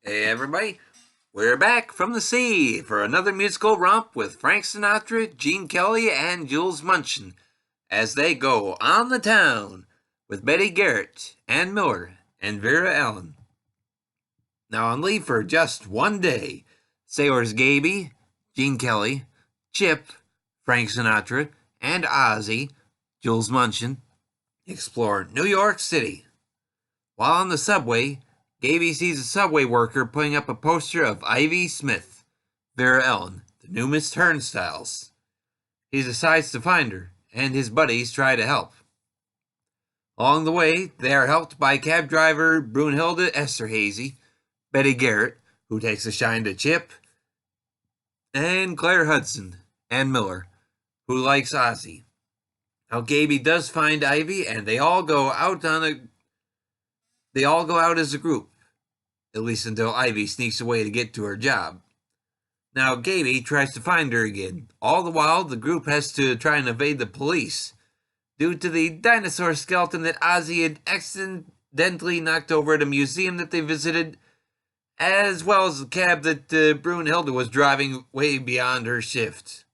Hey everybody, we're back from the sea for another musical romp with Frank Sinatra, Gene Kelly, and Jules Munchin as they go on the town with Betty Garrett, Ann Miller, and Vera Ellen. Now on leave for just one day, sailors Gaby, Gene Kelly, Chip, Frank Sinatra, and Ozzy, Jules Munchin, explore New York City. While on the subway, Gaby sees a subway worker putting up a poster of Ivy Smith, Vera Ellen, the new Miss Turnstiles. He decides to find her, and his buddies try to help. Along the way, they are helped by cab driver Brunhilde Esterhazy, Betty Garrett, who takes a shine to Chip, and Claire Hudson, Ann Miller, who likes Ozzy. Now Gaby does find Ivy, and they all go out as a group, at least until Ivy sneaks away to get to her job. Now Gaby tries to find her again. All the while, the group has to try and evade the police due to the dinosaur skeleton that Ozzy had accidentally knocked over at a museum that they visited, as well as the cab that Brunhilde was driving way beyond her shift.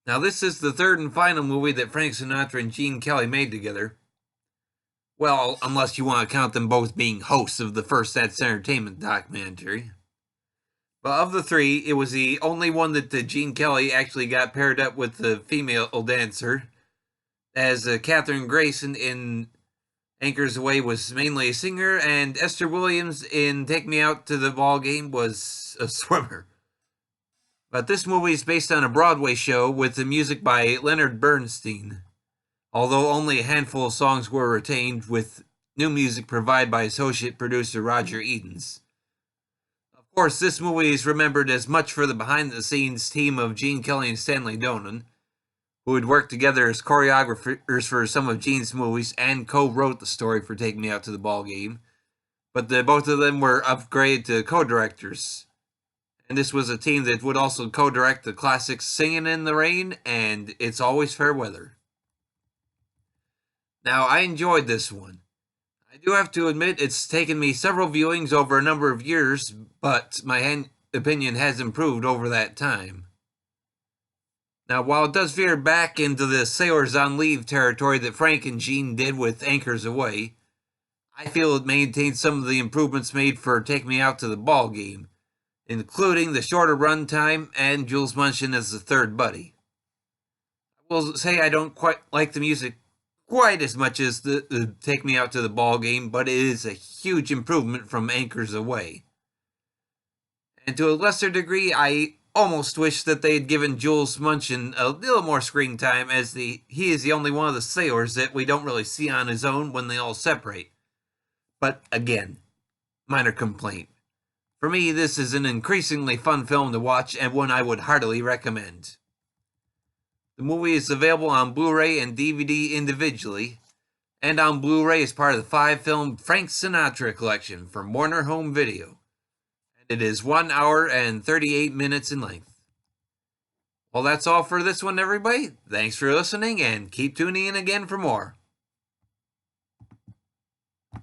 Now this is the third and final movie that Frank Sinatra and Gene Kelly made together. Well, unless you want to count them both being hosts of the first That's Entertainment documentary. But of the three, it was the only one that Gene Kelly actually got paired up with the female dancer, as Katherine Grayson in Anchors Away was mainly a singer, and Esther Williams in Take Me Out to the Ball Game was a swimmer. But this movie is based on a Broadway show with the music by Leonard Bernstein, although only a handful of songs were retained, with new music provided by associate producer Roger Edens. Of course, this movie is remembered as much for the behind-the-scenes team of Gene Kelly and Stanley Donen, who had worked together as choreographers for some of Gene's movies and co-wrote the story for Take Me Out to the Ball Game. But both of them were upgraded to co-directors. And this was a team that would also co-direct the classics Singin' in the Rain and It's Always Fair Weather. Now, I enjoyed this one. I do have to admit it's taken me several viewings over a number of years, but my opinion has improved over that time. Now, while it does veer back into the sailors on leave territory that Frank and Gene did with Anchors Away, I feel it maintains some of the improvements made for Take Me Out to the Ball Game, including the shorter run time and Jules Munchin as the third buddy. I will say I don't quite like the music quite as much as the Take Me Out to the Ball Game, but it is a huge improvement from Anchors Away. And to a lesser degree, I almost wish that they had given Jules Munchin a little more screen time, as he is the only one of the sailors that we don't really see on his own when they all separate. But again, minor complaint. For me, this is an increasingly fun film to watch and one I would heartily recommend. The movie is available on Blu-ray and DVD individually, and on Blu-ray as part of the 5-film Frank Sinatra collection from Warner Home Video. And it is 1 hour and 38 minutes in length. Well, that's all for this one, everybody. Thanks for listening, and keep tuning in again for more.